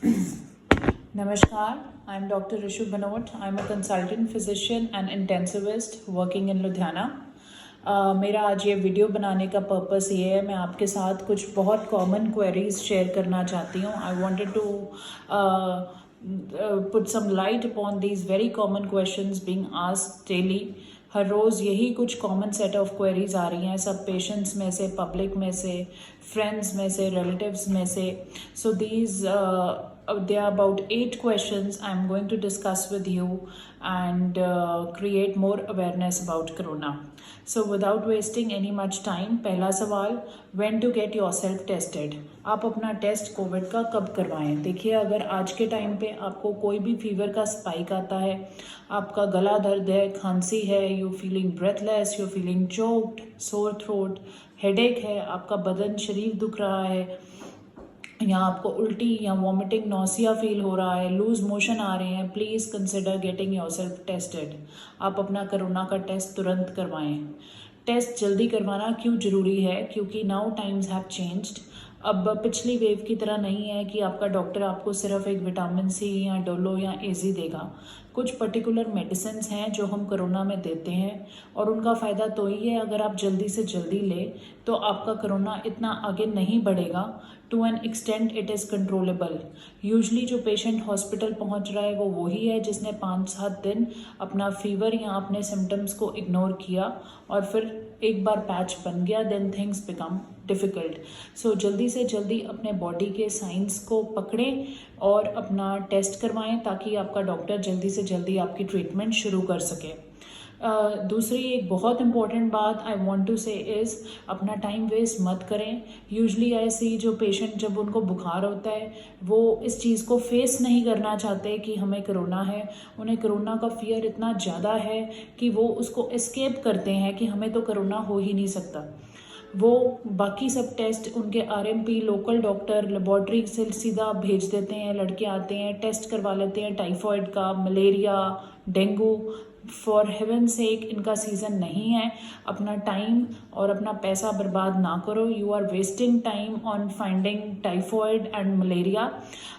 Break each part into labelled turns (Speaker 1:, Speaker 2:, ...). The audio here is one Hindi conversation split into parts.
Speaker 1: Namaskar, I'm Dr. Rishu Banot. I'm a consultant physician and intensivist working in Ludhiana. मेरा आज ये वीडियो बनाने का पर्पस ये है, मैं आपके साथ कुछ बहुत कॉमन क्वेरीज शेयर करना चाहती हूँ. I wanted to put some light upon these very common questions being asked daily. हर रोज़ यही कुछ कॉमन सेट ऑफ क्वेरीज आ रही हैं, सब पेशेंट्स में से, पब्लिक में से, फ्रेंड्स में से, रिलेटिव्स में से. So these there are about 8 questions I'm going to discuss with you and create more awareness about corona. So without wasting any much time, पहला सवाल, when to get yourself tested? आप अपना टेस्ट कोविड का कब करवाएं? देखिए, अगर आज के टाइम पे आपको कोई भी फीवर का स्पाइक आता है, आपका गला दर्द है, खांसी है, you feeling breathless, you feeling choked, sore throat, headache है, आपका बदन शरीर दुख रहा है, या आपको उल्टी या वॉमिटिंग नौसिया फील हो रहा है, लूज मोशन आ रहे हैं, please consider getting yourself tested. आप अपना कोरोना का टेस्ट तुरंत करवाएं. टेस्ट जल्दी करवाना क्यों ज़रूरी है? क्योंकि नाउ टाइम्स हैव चेंज्ड. अब पिछली वेव की तरह नहीं है कि आपका डॉक्टर आपको सिर्फ एक विटामिन सी या डोलो या एजी देगा. कुछ पर्टिकुलर मेडिसिन्स हैं जो हम कोरोना में देते हैं, और उनका फ़ायदा तो ही है अगर आप जल्दी से जल्दी लें तो आपका कोरोना इतना आगे नहीं बढ़ेगा. To an extent it is controllable. Usually जो पेशेंट हॉस्पिटल पहुंच रहा है वो वही है जिसने 5-7 दिन अपना फीवर या अपने सिम्टम्स को इग्नोर किया और फिर एक बार पैच बन गया, देन थिंग्स बिकम डिफ़िकल्ट. सो जल्दी से जल्दी अपने बॉडी के साइंस को पकड़ें और अपना टेस्ट करवाएं ताकि आपका डॉक्टर जल्दी से जल्दी आपकी ट्रीटमेंट शुरू कर सके. दूसरी एक बहुत इंपॉर्टेंट बात आई वांट टू से इज़, अपना टाइम वेस्ट मत करें. यूजली ऐसी जो पेशेंट जब उनको बुखार होता है वो इस चीज़ को फेस नहीं करना चाहते कि हमें कोरोना है. उन्हें कोरोना का फियर इतना ज़्यादा है कि वो उसको एस्केप करते हैं कि हमें तो कोरोना हो ही नहीं सकता. वो बाकी सब टेस्ट उनके आरएमपी, लोकल डॉक्टर, लेबॉर्ट्री से सीधा भेज देते हैं. लड़के आते हैं, टेस्ट करवा लेते हैं टाइफॉइड का, मलेरिया, डेंगू. फॉर हेवन सेक, इनका सीज़न नहीं है. अपना टाइम और अपना पैसा बर्बाद ना करो. You are wasting time on finding typhoid and malaria.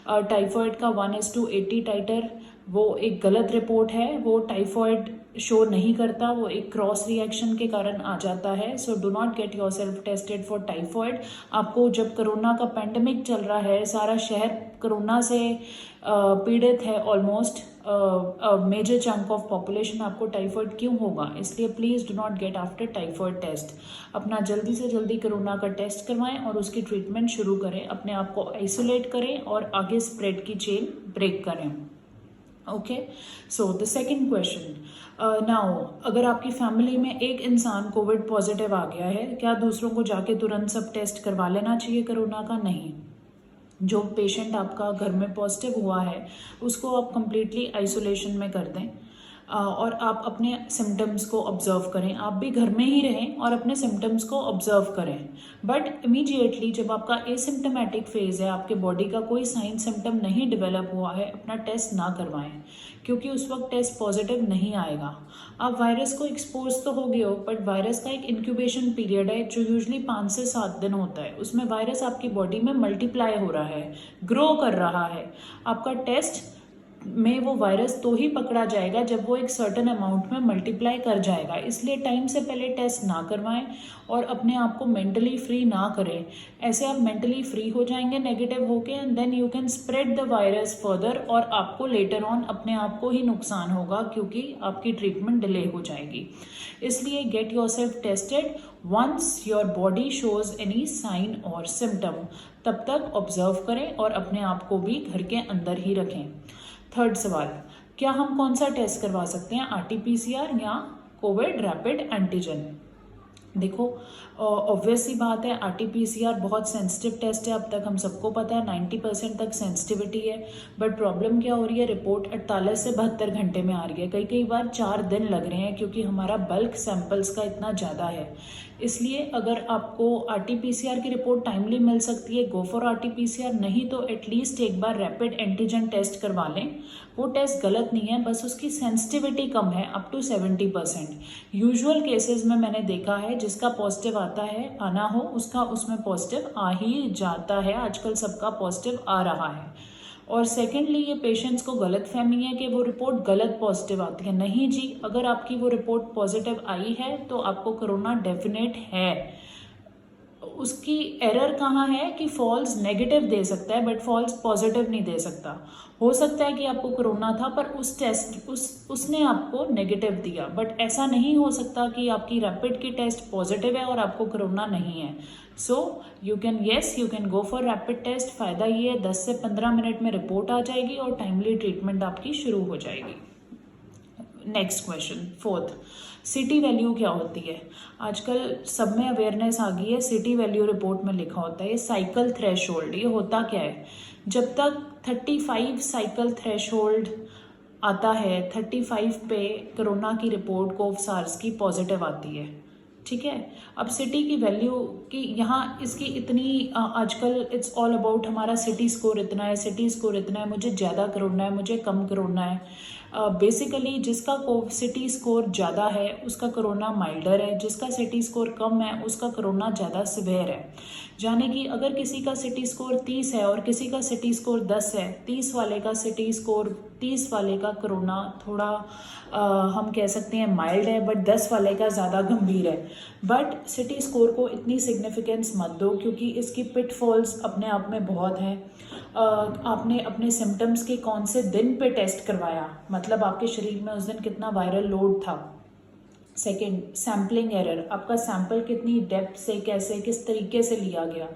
Speaker 1: Typhoid का 1:80 टाइटर वो एक गलत रिपोर्ट है. वो टाइफॉइड शो नहीं करता, वो एक क्रॉस रिएक्शन के कारण आ जाता है. So do not get your self tested for typhoid. आपको जब कोरोना का पेंडेमिक चल रहा है, सारा शहर कोरोना से पीड़ित है, almost major chunk of population, आपको टाइफॉइड क्यों होगा? इसलिए please do not get after typhoid test. अपना जल्दी से जल्दी कोरोना का टेस्ट करवाएं और उसकी ट्रीटमेंट शुरू करें. अपने आप को आइसोलेट करें और आगे स्प्रेड की चेन ब्रेक करें. Okay, so the second question, now अगर आपकी फैमिली में एक इंसान कोविड पॉजिटिव आ गया है, क्या दूसरों को जाके तुरंत सब टेस्ट करवा लेना चाहिए कोरोना का? नहीं. जो पेशेंट आपका घर में पॉजिटिव हुआ है उसको आप कंप्लीटली आइसोलेशन में कर दें और आप अपने सिम्टम्स को ऑब्जर्व करें. आप भी घर में ही रहें और अपने सिम्टम्स को ऑब्जर्व करें. बट इमीडिएटली जब आपका एसिम्टोमेटिक फेज़ है, आपके बॉडी का कोई साइन सिम्टम नहीं डेवलप हुआ है, अपना टेस्ट ना करवाएं, क्योंकि उस वक्त टेस्ट पॉजिटिव नहीं आएगा. आप वायरस को एक्सपोज तो हो गए हो, बट वायरस का एक इंक्यूबेशन पीरियड है जो यूजली 5 से 7 दिन होता है. उसमें वायरस आपकी बॉडी में मल्टीप्लाई हो रहा है, ग्रो कर रहा है. आपका टेस्ट में वो वायरस तो ही पकड़ा जाएगा जब वो एक सर्टेन अमाउंट में मल्टीप्लाई कर जाएगा. इसलिए टाइम से पहले टेस्ट ना करवाएं और अपने आप को मेंटली फ्री ना करें. ऐसे आप मेंटली फ्री हो जाएंगे नेगेटिव होके, and then you can spread the virus further, और आपको लेटर ऑन अपने आप को ही नुकसान होगा क्योंकि आपकी ट्रीटमेंट डिले हो जाएगी. इसलिए get yourself tested once your body shows any sign और सिम्टम. तब तक ऑब्जर्व करें और अपने आप को भी घर के अंदर ही रखें. थर्ड सवाल, क्या हम कौन सा टेस्ट करवा सकते हैं, RT-PCR या कोविड रैपिड एंटीजन? देखो, ऑब्वियस सी बात है, RT-PCR बहुत सेंसिटिव टेस्ट है. अब तक हम सबको पता है 90% तक सेंसिटिविटी है. बट प्रॉब्लम क्या हो रही है, रिपोर्ट 48 से 72 घंटे में आ रही है. कई बार 4 दिन लग रहे हैं क्योंकि हमारा बल्क सैंपल्स का इतना ज़्यादा है. इसलिए अगर आपको RT-PCR की रिपोर्ट टाइमली मिल सकती है, गो फॉर RT-PCR. नहीं तो एटलीस्ट एक बार रैपिड एंटीजन टेस्ट करवा लें. वो टेस्ट गलत नहीं है, बस उसकी सेंसिटिविटी कम है, अप टू 70%. यूजुअल केसेस में मैंने देखा है जिसका पॉजिटिव आता है, आना हो उसका उसमें पॉजिटिव आ ही जाता है. आजकल सबका पॉजिटिव आ रहा है. और सेकेंडली ये पेशेंट्स को गलत फहमी है कि वो रिपोर्ट गलत पॉजिटिव आती है। नहीं जी, अगर आपकी वो रिपोर्ट पॉजिटिव आई है तो आपको कोरोना डेफिनेट है। उसकी एरर कहाँ है कि फॉल्स नेगेटिव दे सकता है बट फॉल्स पॉजिटिव नहीं दे सकता। हो सकता है कि आपको कोरोना था पर उस टेस्ट उसने आपको नेगेटिव दिया, बट ऐसा नहीं हो सकता कि आपकी रैपिड की टेस्ट पॉजिटिव है और आपको कोरोना नहीं है। So you can go for rapid test. फ़ायदा ये है 10 से 15 मिनट में रिपोर्ट आ जाएगी और टाइमली ट्रीटमेंट आपकी शुरू हो जाएगी। Next question, fourth, CT value क्या होती है? आजकल सब में अवेयरनेस आ गई है। सिटी वैल्यू रिपोर्ट में लिखा होता है साइकिल थ्रेशोल्ड। ये होता क्या है? जब तक 35 साइकिल थ्रेशोल्ड आता है, 35 पे कोरोना की रिपोर्ट कोव सार्स की पॉजिटिव आती है। ठीक है, अब सिटी की वैल्यू की यहाँ इसकी इतनी आजकल इट्स ऑल अबाउट हमारा सिटी स्कोर इतना है, सिटी स्कोर इतना है, मुझे ज़्यादा कोरोना है, मुझे कम कोरोना है। बेसिकली जिसका सिटी स्कोर ज़्यादा है उसका कोरोना माइल्डर है, जिसका सिटी स्कोर कम है उसका कोरोना ज़्यादा सिवियर है। यानी कि अगर किसी का सिटी स्कोर 30 है और किसी का सिटी स्कोर 10 है, 30 वाले का सिटी स्कोर 30 वाले का कोरोना थोड़ा हम कह सकते हैं माइल्ड है, बट 10 वाले का ज़्यादा गंभीर है। बट सिटी स्कोर को इतनी सिग्निफिकेंस मत दो क्योंकि इसकी पिटफॉल्स अपने आप में बहुत हैं। आपने अपने सिम्टम्स के कौन से दिन पे टेस्ट करवाया, मतलब आपके शरीर में उस दिन कितना वायरल लोड था। सेकंड, सैम्पलिंग एरर, आपका सैंपल कितनी डेप्थ से कैसे किस तरीके से लिया गया।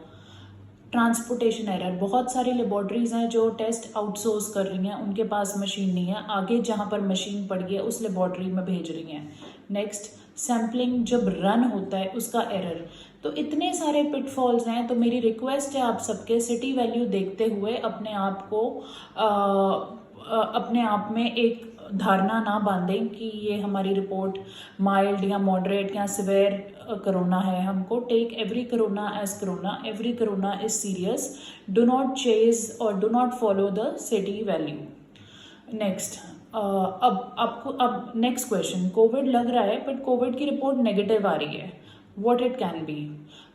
Speaker 1: ट्रांसपोर्टेशन एरर, बहुत सारी लेबॉर्ट्रीज हैं जो टेस्ट आउटसोर्स कर रही हैं, उनके पास मशीन नहीं है, आगे जहाँ पर मशीन पड़ी है उस लेबॉर्ट्री में भेज रही हैं। नेक्स्ट, सैम्पलिंग जब रन होता है उसका एरर। तो इतने सारे पिटफॉल्स हैं, तो मेरी रिक्वेस्ट है आप सबके सिटी वैल्यू देखते हुए अपने आप को अपने आप में एक धारणा ना बांधें कि ये हमारी रिपोर्ट माइल्ड या मॉडरेट या सिवियर कोरोना है। हमको take every corona as corona, every corona is serious, do not chase और do not follow the CT value. Next, अब नेक्स्ट क्वेश्चन, कोविड लग रहा है बट कोविड की रिपोर्ट नेगेटिव आ रही है, व्हाट इट कैन बी।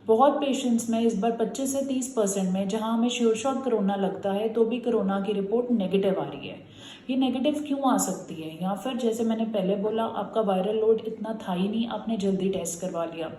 Speaker 1: बहुत पेशेंट्स में इस बार 25 से 30% में जहां हमें श्योर शॉट कोरोना लगता है तो भी कोरोना की रिपोर्ट नेगेटिव आ रही है। ये नेगेटिव क्यों आ सकती है? या फिर जैसे मैंने पहले बोला, आपका वायरल लोड इतना था ही नहीं, आपने जल्दी टेस्ट करवा लिया।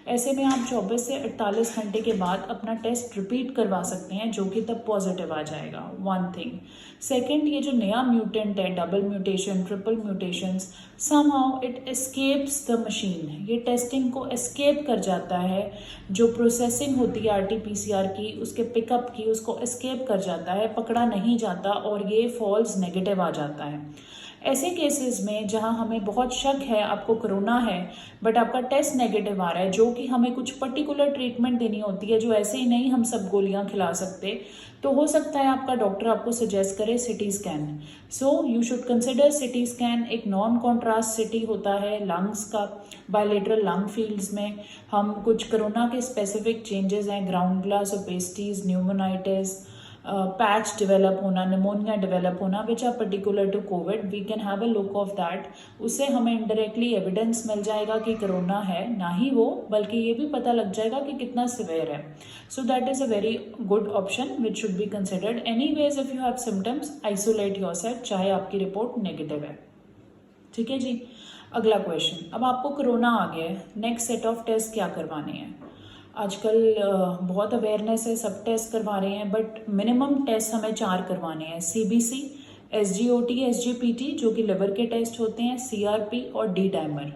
Speaker 1: ऐसे में आप 24 से 48 घंटे के बाद अपना टेस्ट रिपीट करवा सकते हैं जो कि तब पॉजिटिव आ जाएगा। One thing. सेकेंड, ये जो नया म्यूटेंट है, double mutation, triple mutations, somehow it escapes the machine. ये टेस्टिंग को एस्केप कर जाता है, जो प्रोसेसिंग होती है RT-PCR की, उसके पिकअप की, उसको एस्केप कर जाता है, पकड़ा नहीं जाता और ये फॉल्स नेगेटिव आ जाता है। ऐसे केसेस में जहां हमें बहुत शक है आपको कोरोना है बट आपका टेस्ट नेगेटिव आ रहा है, जो कि हमें कुछ पर्टिकुलर ट्रीटमेंट देनी होती है, जो ऐसे ही नहीं हम सब गोलियां खिला सकते, तो हो सकता है आपका डॉक्टर आपको सजेस्ट करे CT scan. So you should consider CT scan. एक नॉन कॉन्ट्रास्ट सिटी होता है लंग्स का, बायलेटरल लंग फील्ड्स में हम कुछ कोरोना के स्पेसिफिक चेंजेस हैं, ground glass opacities, pneumonitis, patch develop होना, निमोनिया डेवलप होना, which are particular to COVID, we can have a look of that. उससे हमें इनडायरेक्टली एविडेंस मिल जाएगा कि कोरोना है, ना ही वो बल्कि ये भी पता लग जाएगा कि कितना सिवियर है। So that is a very good option which should be considered. Anyways if you have symptoms, isolate yourself, चाहे आपकी रिपोर्ट नेगेटिव है। ठीक है जी। अगला क्वेश्चन, अब आपको कोरोना आ गया है, नेक्स्ट सेट ऑफ टेस्ट क्या करवाने हैं? आजकल बहुत अवेयरनेस है, सब टेस्ट करवा रहे हैं, बट मिनिमम टेस्ट हमें 4 करवाने हैं। CBC, SGOT, SGPT जो कि लिवर के टेस्ट होते हैं, CRP और D डाइमर।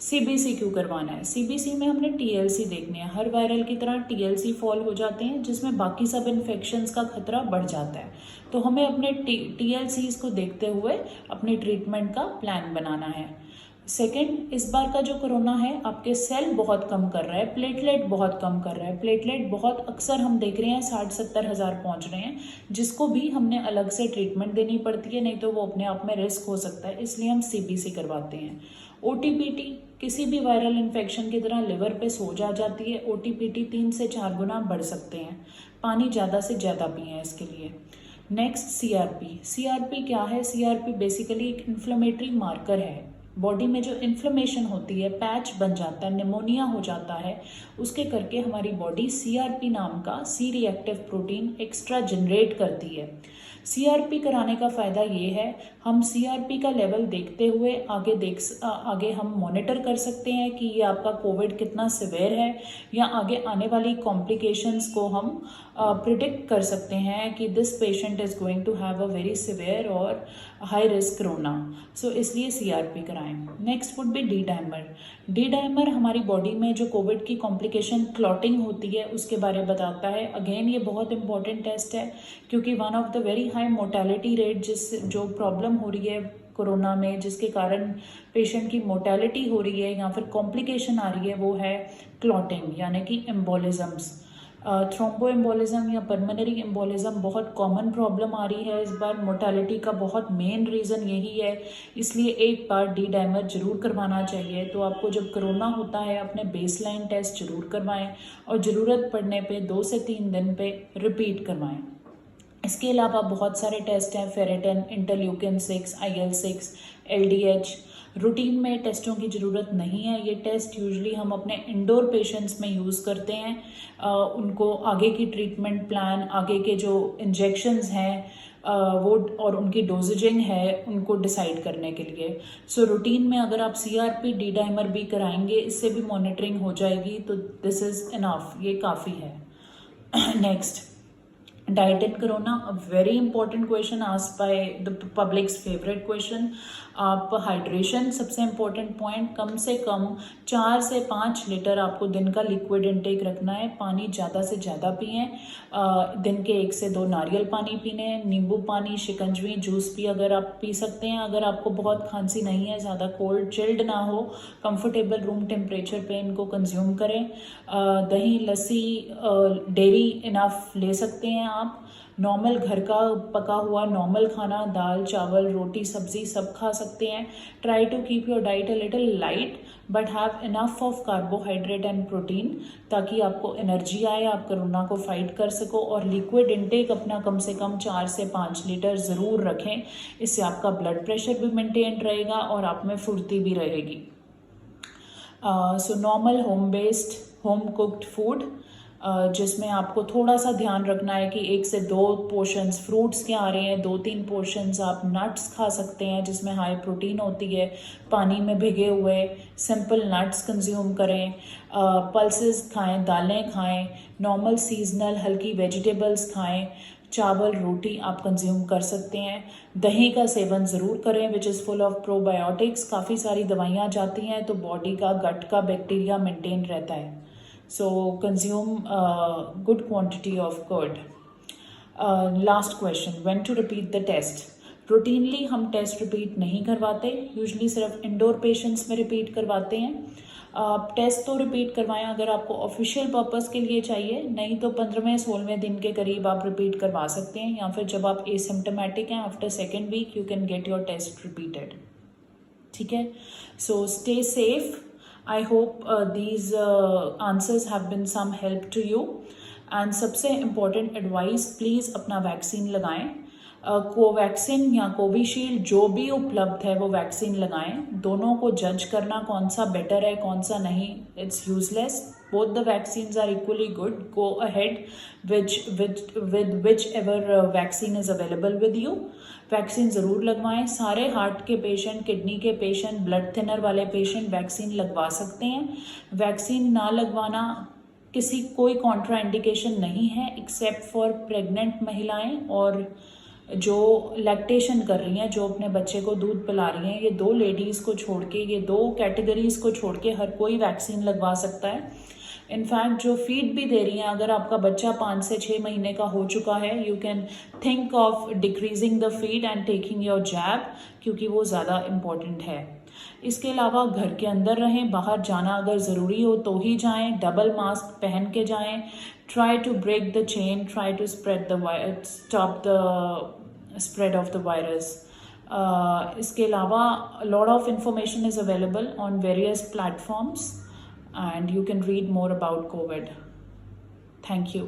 Speaker 1: CBC क्यों करवाना है? CBC में हमने TLC देखने हैं। हर वायरल की तरह TLC फॉल हो जाते हैं जिसमें बाकी सब इन्फेक्शंस का खतरा बढ़ जाता है, तो हमें अपने TLCs को देखते हुए अपनी ट्रीटमेंट का प्लान बनाना है। सेकेंड, इस बार का जो कोरोना है आपके सेल बहुत कम कर रहा है, प्लेटलेट बहुत कम कर रहा है। प्लेटलेट बहुत अक्सर हम देख रहे हैं 60-70 हज़ार पहुँच रहे हैं, जिसको भी हमने अलग से ट्रीटमेंट देनी पड़ती है, नहीं तो वो अपने आप में रिस्क हो सकता है, इसलिए हम CBC करवाते हैं। OTPT किसी भी वायरल इन्फेक्शन की तरह लिवर पे सोज आ जाती है। OTPT 3 से 4 गुना बढ़ सकते हैं। पानी ज़्यादा से ज़्यादा पिएं इसके लिए। Next, CRP। CRP क्या है? CRP बेसिकली एक इन्फ्लेमेटरी मार्कर है। बॉडी में जो इन्फ्लेमेशन होती है, पैच बन जाता है, निमोनिया हो जाता है, उसके करके हमारी बॉडी CRP नाम का C reactive protein extra generate करती है। CRP कराने का फ़ायदा ये है, हम CRP का लेवल देखते हुए आगे हम मॉनिटर कर सकते हैं कि ये आपका कोविड कितना सिवियर है, या आगे आने वाली कॉम्प्लिकेशंस को हम प्रिडिक्ट कर सकते हैं कि this patient is going to have a very severe और हाई रिस्क कोरोना। सो इसलिए CRP कराएं। Next would be D dimer. D dimer हमारी बॉडी में जो कोविड की कॉम्प्लिकेशन क्लॉटिंग होती है उसके बारे में बताता है। अगेन ये बहुत इंपॉर्टेंट टेस्ट है, क्योंकि one of the very high mortality rate जो प्रॉब्लम हो रही है कोरोना में, जिसके कारण पेशेंट की मोर्टेलिटी हो रही है या फिर कॉम्प्लिकेशन आ रही है, वो है क्लॉटिंग यानी कि एम्बोलिज्म्स। थ्रोम्बोएम्बोलिज्म या पल्मोनरी एम्बोलिज्म बहुत कॉमन प्रॉब्लम आ रही है इस बार। मोर्टेलिटी का बहुत मेन रीज़न यही है, इसलिए एक बार डी डाइमर जरूर करवाना चाहिए। तो आपको जब कोरोना होता है अपने बेसलाइन टेस्ट जरूर करवाएं और ज़रूरत पड़ने पे 2 से 3 दिन पे रिपीट करवाएं। इसके अलावा बहुत सारे टेस्ट हैं, ferritin, interleukin 6, IL-6, LDH। Routine में टेस्टों की ज़रूरत नहीं है। ये टेस्ट यूजुअली हम अपने इंडोर पेशेंट्स में यूज़ करते हैं, उनको आगे की ट्रीटमेंट प्लान, आगे के जो इंजेक्शंस हैं वो और उनकी डोजेजिंग है उनको डिसाइड करने के लिए। सो रूटीन में अगर आप CRP डी डाइमर भी कराएंगे, इससे भी मॉनिटरिंग हो जाएगी, तो दिस इज़ इनफ, ये काफ़ी है। Next, diet in corona, a very important question asked by the public's favorite question। आप हाइड्रेशन सबसे इम्पोर्टेंट पॉइंट, कम से कम 4 से 5 लीटर आपको दिन का लिक्विड इनटेक रखना है। पानी ज़्यादा से ज़्यादा पिएं, दिन के 1 से 2 नारियल पानी पीने, नींबू पानी, शिकंजवी, जूस भी अगर आप पी सकते हैं। अगर आपको बहुत खांसी नहीं है, ज़्यादा कोल्ड चिल्ड ना हो, कंफर्टेबल रूम टेम्परेचर पे इनको कंज्यूम करें। दही, लस्सी, डेयरी इनफ ले सकते हैं आप। नॉर्मल घर का पका हुआ नॉर्मल खाना, दाल, चावल, रोटी, सब्जी सब खा सकते हैं। Try to keep your diet a little light but have enough of carbohydrate and protein, ताकि आपको एनर्जी आए, आप कोरोना को फाइट कर सको। और लिक्विड इनटेक अपना कम से कम 4 से 5 लीटर ज़रूर रखें, इससे आपका ब्लड प्रेशर भी मेंटेन रहेगा और आप में फुर्ती भी रहेगी। So normal home based, home cooked food, जिसमें आपको थोड़ा सा ध्यान रखना है कि 1 से 2 पोर्शंस फ्रूट्स के आ रहे हैं, 2-3 पोर्शंस आप नट्स खा सकते हैं जिसमें हाई प्रोटीन होती है। पानी में भिगे हुए सिंपल नट्स कंज्यूम करें। पल्सेस खाएं, दालें खाएं, नॉर्मल सीजनल हल्की वेजिटेबल्स खाएं। चावल, रोटी आप कंज्यूम कर सकते हैं। दही का सेवन ज़रूर करें, which is full of probiotics. काफ़ी सारी दवाइयाँ जाती हैं तो बॉडी का गट का बैक्टीरिया मेंटेन रहता है। So consume good quantity of curd। Last question, when to repeat the test? Routinely हम टेस्ट रिपीट नहीं करवाते, यूजली सिर्फ इंडोर पेशेंट्स में रिपीट करवाते हैं। टेस्ट तो रिपीट करवाएं अगर आपको ऑफिशियल पर्पस के लिए चाहिए, नहीं तो 15वें-16वें दिन के करीब आप रिपीट करवा सकते हैं, या फिर जब आप एसिम्प्टोमेटिक हैं after 2nd week you can get your test repeated. ठीक है, so stay safe. I hope these answers have been some help to you। and सबसे important advice, please अपना वैक्सीन लगाएं। कोवैक्सीन या कोविशील्ड जो भी उपलब्ध है वो वैक्सीन लगाएं। दोनों को जज करना कौन सा बेटर है कौन सा नहीं, it's useless. Both the vaccines are equally good. Go ahead with whichever vaccine is available with you. Vaccine ज़रूर लगवाएं। सारे हार्ट के पेशेंट, किडनी के पेशेंट, ब्लड थिनर वाले पेशेंट वैक्सीन लगवा सकते हैं। वैक्सीन ना लगवाना कोई कॉन्ट्रा इंडिकेशन नहीं है एक्सेप्ट फॉर प्रेग्नेंट महिलाएं और जो लैक्टेशन कर रही हैं, जो अपने बच्चे को दूध पिला रही हैं। ये 2 लेडीज़ को छोड़ के, ये 2 कैटेगरीज़ को छोड़ के हर कोई वैक्सीन लगवा सकता है। इनफैक्ट जो फीड भी दे रही हैं, अगर आपका बच्चा 5 से 6 महीने का हो चुका है, you can think of decreasing the feed and taking your jab, क्योंकि वो ज़्यादा इम्पॉर्टेंट है। इसके अलावा घर के अंदर रहें, बाहर जाना अगर ज़रूरी हो तो ही जाएं, डबल मास्क पहन के जाएं। Try to break the chain, try to stop the spread of the virus. इसके अलावा lot of information is available on various platforms and you can read more about COVID. Thank you.